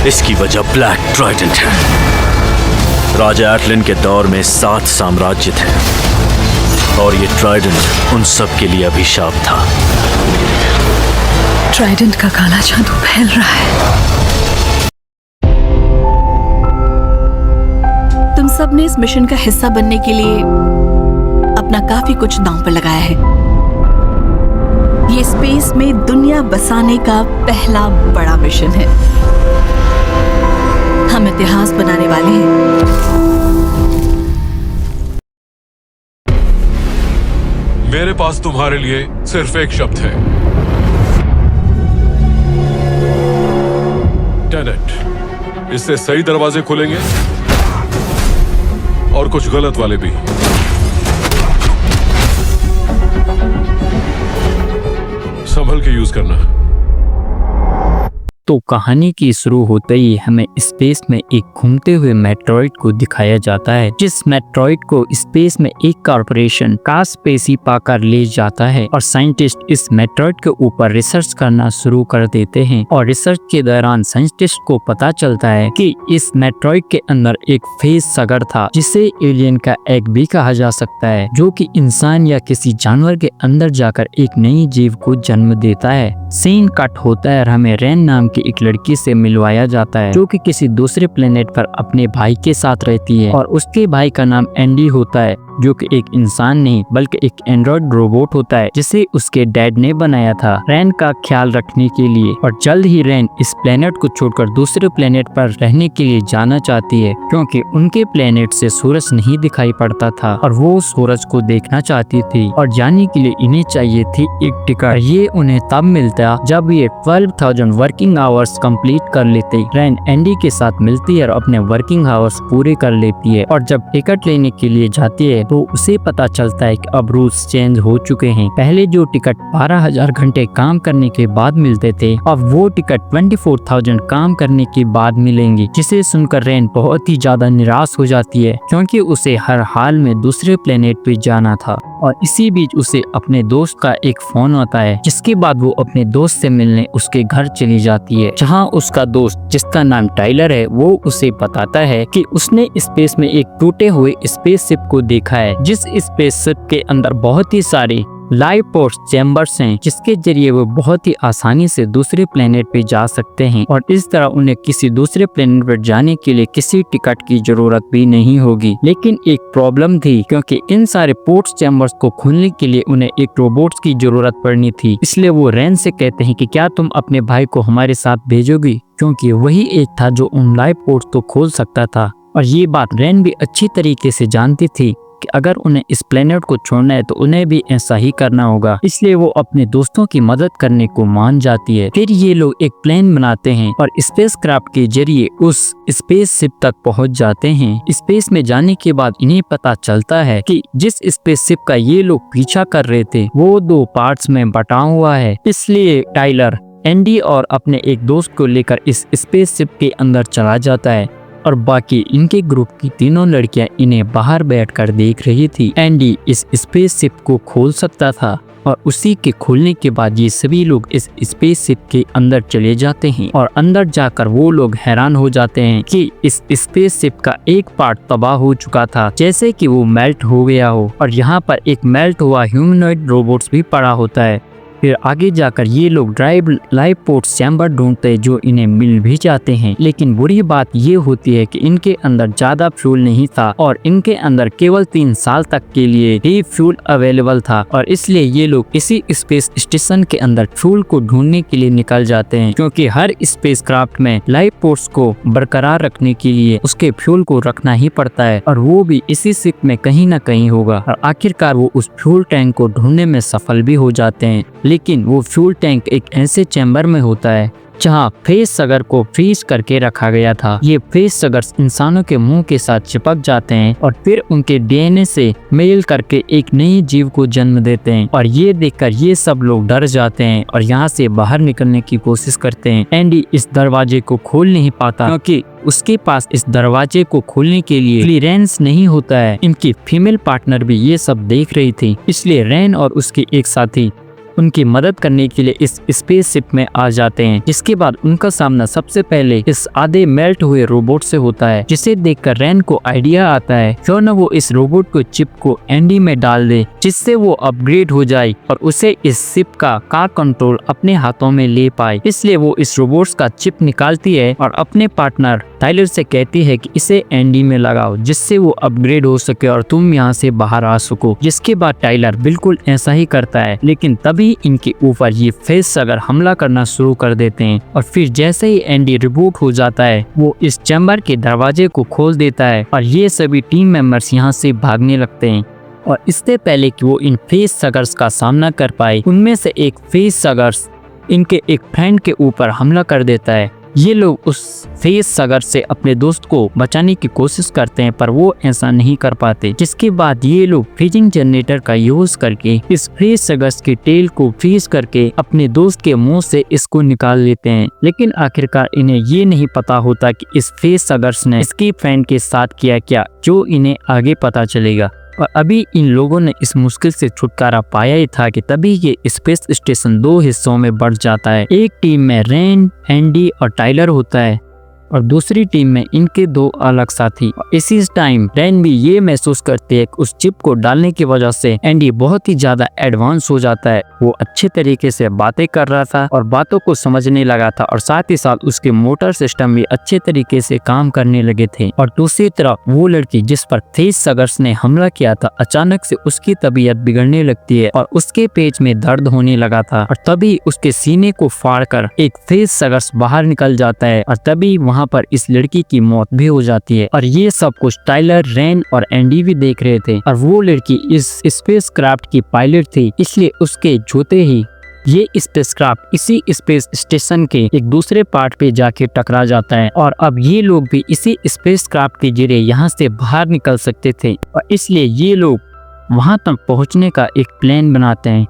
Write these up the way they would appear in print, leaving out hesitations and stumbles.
इसकी वजह black Trident है। राजा एटलिन के दौर में 7 साम्राज्य थे और ये ट्राइडेंट उन सब के लिए अभिशाप था। ट्राइडेंट का काला जादू फैल रहा है। तुम सब ने इस मिशन का हिस्सा बनने के लिए अपना काफी कुछ दांव पर लगाया है। ये स्पेस में दुनिया बसाने का पहला बड़ा मिशन है। हम इतिहास बनाने वाले हैं। मेरे पास तुम्हारे लिए सिर्फ एक शब्द है, टेनेट। इससे सही दरवाजे खुलेंगे और कुछ गलत वाले भी। संभल के यूज करना। तो कहानी की शुरू होते ही हमें स्पेस में एक घूमते हुए मेट्रॉइड को दिखाया जाता है, जिस मेट्रॉइड को स्पेस में एक कॉर्पोरेशन कास्पेसी पाकर ले जाता है और साइंटिस्ट इस मेट्रॉइड के ऊपर रिसर्च करना शुरू कर देते हैं। और रिसर्च के दौरान साइंटिस्ट को पता चलता है कि इस मेट्रॉइड के अंदर एक फेस सगर था, जिसे एलियन का एग भी कहा जा सकता है, जो कि इंसान या किसी जानवर के अंदर जाकर एक नई जीव को जन्म देता है। सीन कट होता है और हमें रेन नाम की एक लड़की से मिलवाया जाता है, जो कि किसी दूसरे प्लेनेट पर अपने भाई के साथ रहती है और उसके भाई का नाम एंडी होता है, जो कि एक इंसान नहीं बल्कि एक एंड्रॉइड रोबोट होता है, जिसे उसके डैड ने बनाया था रेन का ख्याल रखने के लिए। और जल्द ही रेन इस प्लेनेट को छोड़कर दूसरे प्लेनेट पर रहने के लिए जाना चाहती है, क्योंकि उनके प्लेनेट से सूरज नहीं दिखाई पड़ता था और वो सूरज को देखना चाहती थी। और जाने के लिए इन्हें चाहिए थी एक टिकट। ये उन्हें तब मिलता जब ये 12,000 वर्किंग आवर्स कंप्लीट कर लेते। रेन एंडी के साथ मिलती है और अपने वर्किंग आवर्स पूरे कर लेती है। और जब टिकट लेने के लिए जाती है तो उसे पता चलता है कि अब रूल्स चेंज हो चुके हैं। पहले जो टिकट 12,000 घंटे काम करने के बाद मिलते थे, अब वो टिकट 24,000 काम करने के बाद मिलेंगे, जिसे सुनकर रेन बहुत ही ज्यादा निराश हो जाती है, क्योंकि उसे हर हाल में दूसरे प्लेनेट पे जाना था। और इसी बीच उसे अपने दोस्त का एक फोन आता है, जिसके बाद वो अपने दोस्त से मिलने उसके घर चली जाती है, जहां उसका दोस्त जिसका नाम टाइलर है वो उसे बताता है कि उसने स्पेस में एक टूटे हुए स्पेसशिप को देखा है, जिस स्पेसशिप के अंदर बहुत ही सारे लाइफ पोर्ट चैम्बर्स हैं, जिसके जरिए वो बहुत ही आसानी से दूसरे प्लेनेट पे जा सकते हैं और इस तरह उन्हें किसी दूसरे प्लेनेट पर जाने के लिए किसी टिकट की जरूरत भी नहीं होगी। लेकिन एक प्रॉब्लम थी, क्योंकि इन सारे पोर्ट चैम्बर्स को खोलने के लिए उन्हें एक रोबोट की जरूरत पड़नी थी। इसलिए वो रेन से कहते हैं कि क्या तुम अपने भाई को हमारे साथ भेजोगी, क्योंकि वही एक था जो उन लाइफ पोर्ट को खोल सकता था। और ये बात रेन भी अच्छी तरीके से जानती थी कि अगर उन्हें इस प्लेनेट को छोड़ना है तो उन्हें भी ऐसा ही करना होगा। इसलिए वो अपने दोस्तों की मदद करने को मान जाती है। फिर ये लोग एक प्लेन बनाते हैं और स्पेसक्राफ्ट के जरिए उस स्पेसशिप तक पहुंच जाते हैं। स्पेस में जाने के बाद इन्हें पता चलता है कि जिस स्पेसशिप का ये लोग पीछा कर रहे थे वो 2 पार्ट्स में बटा हुआ है। इसलिए टाइलर एंडी और अपने एक दोस्त को लेकर इस स्पेसशिप के अंदर चला जाता है और बाकी इनके ग्रुप की 3 लड़कियां इन्हें बाहर बैठकर देख रही थी। एंडी इस स्पेसशिप को खोल सकता था और उसी के खोलने के बाद ये सभी लोग इस स्पेसशिप के अंदर चले जाते हैं और अंदर जाकर वो लोग हैरान हो जाते हैं कि इस स्पेसशिप का एक पार्ट तबाह हो चुका था, जैसे कि वो मेल्ट हो गया हो। और यहाँ पर एक मेल्ट हुआ ह्यूमनॉइड रोबोट्स भी पड़ा होता है। फिर आगे जाकर ये लोग ड्राइव लाइफ पोर्ट चैम्बर ढूंढते हैं, जो इन्हें मिल भी जाते हैं। लेकिन बुरी बात ये होती है कि इनके अंदर ज्यादा फ्यूल नहीं था और इनके अंदर केवल 3 साल तक के लिए ही फ्यूल अवेलेबल था। और इसलिए ये लोग इसी स्पेस स्टेशन के अंदर फ्यूल को ढूंढने के लिए निकल जाते हैं, क्योंकि हर स्पेसक्राफ्ट में लाइफ पोर्ट्स को बरकरार रखने के लिए उसके फ्यूल को रखना ही पड़ता है और वो भी इसी शिप में कहीं ना कहीं होगा। और आखिरकार वो उस फ्यूल टैंक को ढूंढने में सफल भी हो जाते हैं। लेकिन वो फ्यूल टैंक एक ऐसे चैम्बर में होता है जहाँ फेस सगर को फ्रीज करके रखा गया था। ये फेस सगर इंसानों के मुंह के साथ चिपक जाते हैं और फिर उनके डीएनए से मेल करके एक नई जीव को जन्म देते हैं। और ये देखकर ये सब लोग डर जाते हैं और यहाँ से बाहर निकलने की कोशिश करते हैं। एंडी इस दरवाजे को खोल नहीं पाता, क्योंकि उसके पास इस दरवाजे को खोलने के लिए क्लीयरेंस नहीं होता है। इनकी फीमेल पार्टनर भी ये सब देख रही थी, इसलिए रेन और उसके एक साथी उनकी मदद करने के लिए इस स्पेसशिप में आ जाते हैं, जिसके बाद उनका सामना सबसे पहले इस आधे मेल्ट हुए रोबोट से होता है, जिसे देखकर रैन को आइडिया आता है क्यों न वो इस रोबोट को चिप को एंडी में डाल दे, जिससे वो अपग्रेड हो जाए और उसे इस शिप का कार कंट्रोल अपने हाथों में ले पाए। इसलिए वो इस रोबोट्स का चिप निकालती है और अपने पार्टनर टाइलर से कहती है कि इसे एंडी में लगाओ, जिससे वो अपग्रेड हो सके और तुम यहाँ से बाहर आ सको। जिसके बाद टाइलर बिल्कुल ऐसा ही करता है, लेकिन तभी इनके ऊपर ये फेसहगर हमला करना शुरू कर देते हैं और फिर जैसे ही एंडी रिबूट हो जाता है वो इस चैम्बर के दरवाजे को खोल देता है और ये सभी टीम मेंबर्स यहाँ से भागने लगते हैं। और इससे पहले कि वो इन फेसहगर्स का सामना कर पाए, उनमें से एक फेसहगर्स इनके एक फ्रेंड के ऊपर हमला कर देता है। ये लोग उस फेसहगर से अपने दोस्त को बचाने की कोशिश करते हैं, पर वो ऐसा नहीं कर पाते। जिसके बाद ये लोग फ्रीजिंग जनरेटर का यूज करके इस फेसहगर के टेल को फ्रीज करके अपने दोस्त के मुंह से इसको निकाल लेते हैं। लेकिन आखिरकार इन्हें ये नहीं पता होता कि इस फेसहगर ने इसके फ्रेंड के साथ किया क्या, जो इन्हें आगे पता चलेगा। और अभी इन लोगों ने इस मुश्किल से छुटकारा पाया ही था कि तभी ये स्पेस स्टेशन दो हिस्सों में बढ़ जाता है। एक टीम में रैन, एंडी और टाइलर होता है और दूसरी टीम में इनके दो अलग साथी। इसी टाइम रैन भी ये महसूस करती है कि उस चिप को डालने की वजह से एंडी बहुत ही ज्यादा एडवांस हो जाता है। वो अच्छे तरीके से बातें कर रहा था और बातों को समझने लगा था और साथ ही साथ उसके मोटर सिस्टम भी अच्छे तरीके से काम करने लगे थे। और दूसरी तरफ वो लड़की जिस पर फेसहगर्स ने हमला किया था, अचानक से उसकी तबीयत बिगड़ने लगती है और उसके पेट में दर्द होने लगा था और तभी उसके सीने को फाड़कर एक फेसहगर्स बाहर निकल जाता है और तभी वहाँ पर इस लड़की की मौत भी हो जाती है। और ये सब कुछ टाइलर, रैन और एंडी भी देख रहे थे और वो लड़की इस स्पेसक्राफ्ट की पायलट थी, इसलिए उसके जोते ही ये स्पेसक्राफ्ट इसी स्पेस स्टेशन के एक दूसरे पार्ट पे जाके टकरा जाता है और अब ये लोग भी इसी स्पेसक्राफ्ट के जरिए यहाँ से बाहर निकल सकते थे और इसलिए ये लोग वहाँ तक पहुँचने का एक प्लान बनाते हैं।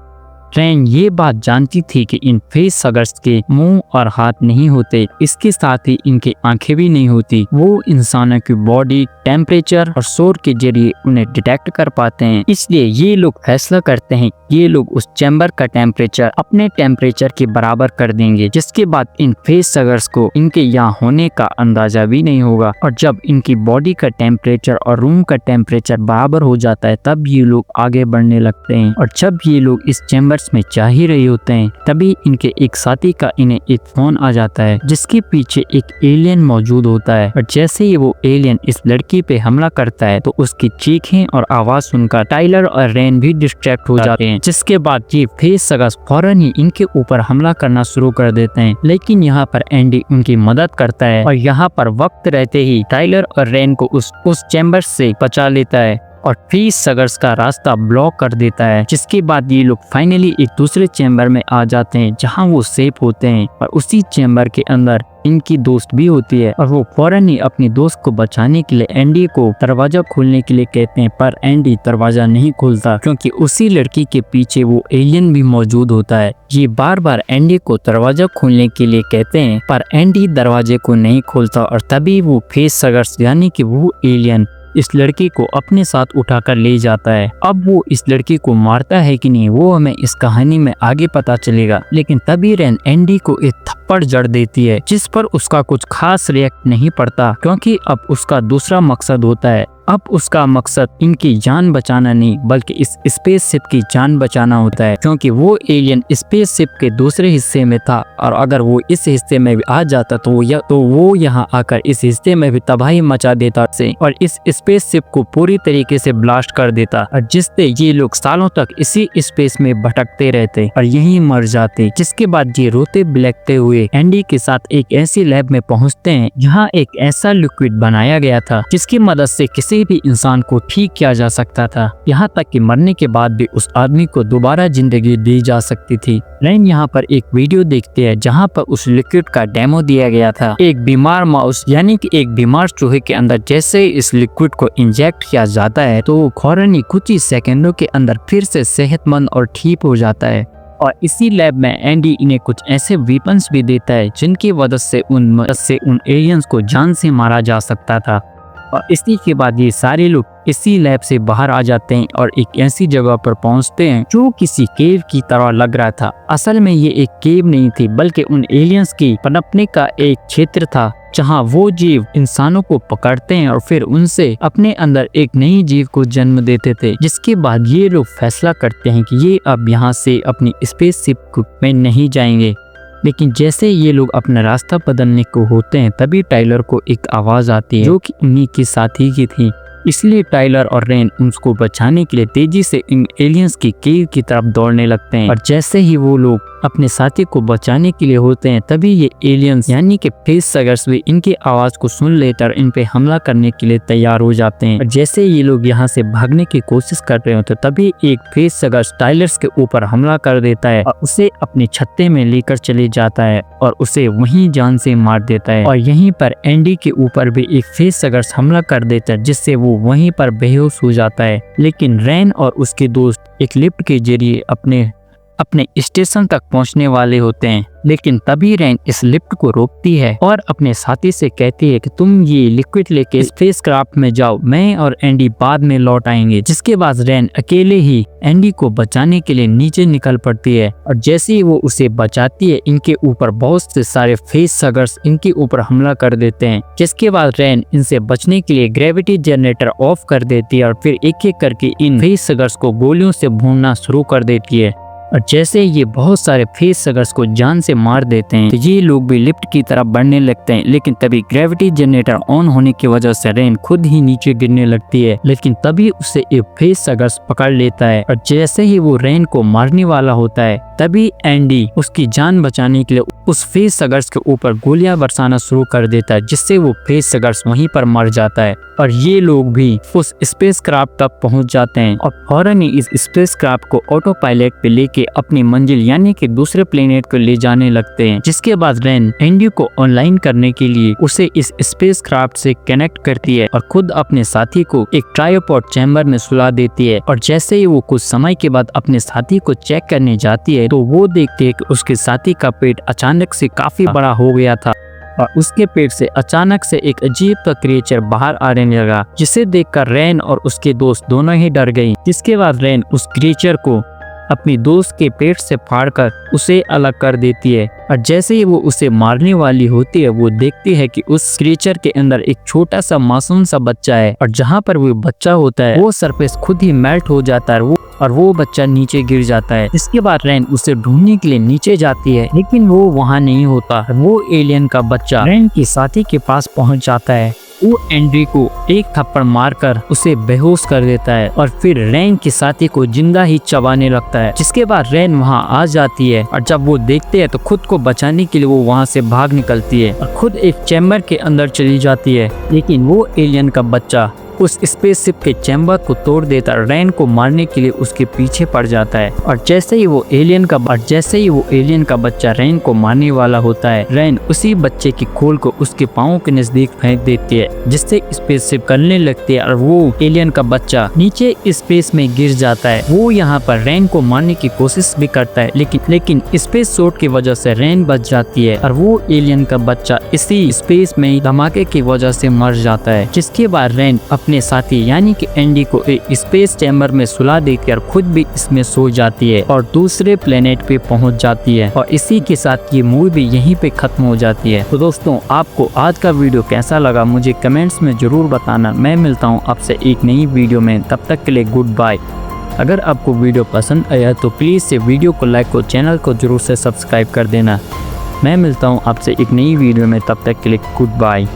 ट्रेन ये बात जानती थी कि इन फेसहगर्स के मुंह और हाथ नहीं होते, इसके साथ ही इनकी आंखें भी नहीं होती। वो इंसानों की बॉडी टेम्परेचर और शोर के जरिए उन्हें डिटेक्ट कर पाते हैं। इसलिए ये लोग फैसला करते हैं ये लोग उस चैम्बर का टेम्परेचर अपने टेम्परेचर के बराबर कर देंगे, जिसके बाद इन फेसहगर्स को इनके यहाँ होने का अंदाजा भी नहीं होगा। और जब इनकी बॉडी का टेम्परेचर और रूम का टेम्परेचर बराबर हो जाता है तब ये लोग आगे बढ़ने लगते हैं। और जब ये लोग इस चैम्बर में जा ही रहे होते हैं तभी इनके एक साथी का इन्हें एक फोन आ जाता है, जिसके पीछे एक एलियन मौजूद होता है। और जैसे ही वो एलियन इस लड़की पे हमला करता है तो उसकी चीखें और आवाज सुनकर टाइलर और रैन भी डिस्ट्रैक्ट हो जाते हैं। जिसके बाद ये फेसहगर्स फौरन ही इनके ऊपर हमला करना शुरू कर देते हैं, लेकिन यहाँ पर एंडी उनकी मदद करता है और यहाँ पर वक्त रहते ही टाइलर और रैन को उस चैम्बर से बचा लेता है और फेसहगर्स का रास्ता ब्लॉक कर देता है। जिसके बाद ये लोग फाइनली एक दूसरे चैम्बर में आ जाते हैं जहां वो सेफ होते हैं और उसी चैम्बर के अंदर इनकी दोस्त भी होती है और वो फौरन ही अपनी दोस्त को बचाने के लिए एंडी को दरवाजा खोलने के लिए कहते हैं, पर एंडी दरवाजा नहीं खोलता क्योंकि उसी लड़की के पीछे वो एलियन भी मौजूद होता है। ये बार बार एंडी को दरवाजा खोलने के लिए कहते हैं पर एंडी दरवाजे को नहीं खोलता और तभी वो फेसहगर्स यानी कि वो एलियन इस लड़की को अपने साथ उठाकर ले जाता है। अब वो इस लड़की को मारता है कि नहीं वो हमें इस कहानी में आगे पता चलेगा, लेकिन तभी रैन एंडी को एक थप्पड़ जड़ देती है जिस पर उसका कुछ खास रिएक्ट नहीं पड़ता क्योंकि अब उसका दूसरा मकसद होता है। अब उसका मकसद इनकी जान बचाना नहीं बल्कि इस स्पेसशिप की जान बचाना होता है क्योंकि वो एलियन स्पेसशिप के दूसरे हिस्से में था और अगर वो इस हिस्से में भी आ जाता तो वो यहाँ आकर इस हिस्से में भी तबाही मचा देता से और इस स्पेसशिप को पूरी तरीके से ब्लास्ट कर देता और जिससे ये लोग सालों तक इसी स्पेस में भटकते रहते और यहीं मर जाते। जिसके बाद ये रोते बिलखते हुए एंडी के साथ एक ऐसी लैब में पहुँचते हैं जहाँ एक ऐसा लिक्विड बनाया गया था जिसकी मदद से किसी भी इंसान को ठीक किया जा सकता था, यहाँ तक कि मरने के बाद भी उस आदमी को दोबारा जिंदगी दी जा सकती थी। रैन यहाँ पर एक वीडियो देखते हैं जहाँ पर उस लिक्विड का डेमो दिया गया था। एक बीमार माउस यानी कि एक बीमार चूहे के अंदर जैसे इस लिक्विड को इंजेक्ट किया जाता है तो वो फौरन ही कुछ ही सेकंडों के अंदर फिर से सेहतमंद और ठीक हो जाता है। और इसी लैब में एंडी इन्हें कुछ ऐसे वेपन्स भी देता है जिनकी वजह से उन एलियंस को जान से मारा जा सकता था। और इसी के बाद ये सारे लोग इसी लैब से बाहर आ जाते हैं और एक ऐसी जगह पर पहुंचते हैं जो किसी केव की तरह लग रहा था। असल में ये एक केव नहीं थी बल्कि उन एलियंस की पनपने का एक क्षेत्र था जहां वो जीव इंसानों को पकड़ते हैं और फिर उनसे अपने अंदर एक नई जीव को जन्म देते थे। जिसके बाद ये लोग फैसला करते हैं कि ये अब यहाँ से अपनी स्पेसशिप में नहीं जाएंगे। लेकिन जैसे ये लोग अपना रास्ता बदलने को होते हैं तभी टाइलर को एक आवाज आती है जो कि उन्हीं के साथी की थी। इसलिए टाइलर और रेन उसको बचाने के लिए तेजी से इन एलियंस की केव की तरफ दौड़ने लगते हैं। और जैसे ही वो लोग अपने साथी को बचाने के लिए होते हैं तभी ये एलियंस यानी कि फेसहगर्स भी इनकी आवाज को सुन लेकर इन पे हमला करने के लिए तैयार हो जाते हैं। और जैसे ये लोग यहाँ से भागने की कोशिश कर रहे होते तभी एक फेसहगर्स टाइलर्स के ऊपर हमला कर देता है और उसे अपने छत्ते में लेकर चले जाता है और उसे वहीं जान से मार देता है। और यहीं पर एंडी के ऊपर भी एक फेसहगर्स हमला कर देता है जिससे वो वहीं पर बेहोश हो जाता है। लेकिन रेन और उसके दोस्त एक लिफ्ट के जरिए अपने स्टेशन तक पहुंचने वाले होते हैं। लेकिन तभी रेन इस लिफ्ट को रोकती है और अपने साथी से कहती है कि तुम ये लिक्विड लेके स्पेसक्राफ्ट में जाओ, मैं और एंडी बाद में लौट आएंगे। जिसके बाद रेन अकेले ही एंडी को बचाने के लिए नीचे निकल पड़ती है और जैसे ही वो उसे बचाती है इनके ऊपर बहुत से सारे फेसहगर्स इनके ऊपर हमला कर देते हैं। जिसके बाद रेन इनसे बचने के लिए ग्रेविटी जनरेटर ऑफ कर देती है और फिर एक एक करके इन फेसहगर्स को गोलियों से भूनना शुरू कर देती है। और जैसे ये बहुत सारे फेसहगर्स को जान से मार देते हैं तो ये लोग भी लिफ्ट की तरफ बढ़ने लगते हैं। लेकिन तभी ग्रेविटी जनरेटर ऑन होने की वजह से रेन खुद ही नीचे गिरने लगती है। लेकिन तभी उसे एक फेसहगर्स पकड़ लेता है और जैसे ही वो रेन को मारने वाला होता है तभी एंडी उसकी जान बचाने के लिए उस फेसहगर्स के ऊपर गोलियां बरसाना शुरू कर देता है जिससे वो फेसहगर्स वहीं पर मर जाता है। और ये लोग भी उस स्पेसक्राफ्ट तक पहुंच जाते हैं और फौरन ही इस स्पेसक्राफ्ट को ऑटो पायलट पे लेके अपनी मंजिल यानी कि दूसरे प्लेनेट को ले जाने लगते हैं। जिसके बाद रेन एंडी को ऑनलाइन करने के लिए उसे इस स्पेसक्राफ्ट से कनेक्ट करती है और खुद अपने साथी को एक ट्रायोपॉड चैम्बर में सुला देती है। और जैसे ही वो कुछ समय के बाद अपने साथी को चेक करने जाती है तो वो देखती है कि उसके साथी का पेट अचानक से काफी बड़ा हो गया था और उसके पेट से अचानक से एक अजीब सा क्रिएचर बाहर आने लगा जिसे देखकर रेन और उसके दोस्त दोनों ही डर गई। जिसके बाद रेन उस क्रिएचर को अपनी दोस्त के पेट से फाड़कर उसे अलग कर देती है और जैसे ही वो उसे मारने वाली होती है वो देखती है कि उस क्रिएचर के अंदर एक छोटा सा मासूम सा बच्चा है और जहाँ पर वो बच्चा होता है वो सरफेस खुद ही मेल्ट हो जाता है और वो बच्चा नीचे गिर जाता है। इसके बाद रेन उसे ढूंढने के लिए नीचे जाती है लेकिन वो वहाँ नहीं होता। वो एलियन का बच्चा रेन के साथी के पास पहुँच जाता है। वो एंड्री को एक थप्पड़ मारकर उसे बेहोश कर देता है और फिर रेन के साथी को जिंदा ही चबाने लगता है। जिसके बाद रेन वहां आ जाती है और जब वो देखते हैं तो खुद को बचाने के लिए वो वहां से भाग निकलती है और खुद एक चैम्बर के अंदर चली जाती है। लेकिन वो एलियन का बच्चा उस स्पेसशिप के चैम्बर को तोड़ देता रेन को मारने के लिए उसके पीछे पड़ जाता है। और जैसे ही वो एलियन का बच्चा रेन को मारने वाला होता है रेन उसी बच्चे की खोल को उसके पाँव के नजदीक फेंक देती है जिससे स्पेसशिप करने लगती है और वो एलियन का बच्चा नीचे स्पेस में गिर जाता है। वो यहाँ पर रेन को मारने की कोशिश भी करता है लेकिन स्पेस शॉट की वजह से रेन बच जाती है और वो एलियन का बच्चा इसी स्पेस में धमाके की वजह से मर जाता है। जिसके बाद रेन अपने साथी यानी कि एंडी को एक स्पेस चैम्बर में सुला देकर खुद भी इसमें सो जाती है और दूसरे प्लेनेट पे पहुंच जाती है। और इसी के साथ ये मूवी भी यहीं पे खत्म हो जाती है। तो दोस्तों आपको आज का वीडियो कैसा लगा मुझे कमेंट्स में जरूर बताना। मैं मिलता हूँ आपसे एक नई वीडियो में, तब तक के लिए गुड बाय। अगर आपको वीडियो पसंद आया तो प्लीज़ से वीडियो को लाइक और चैनल को जरूर से सब्सक्राइब कर देना। मैं मिलता हूँ आपसे एक नई वीडियो में, तब तक के लिए गुड बाय।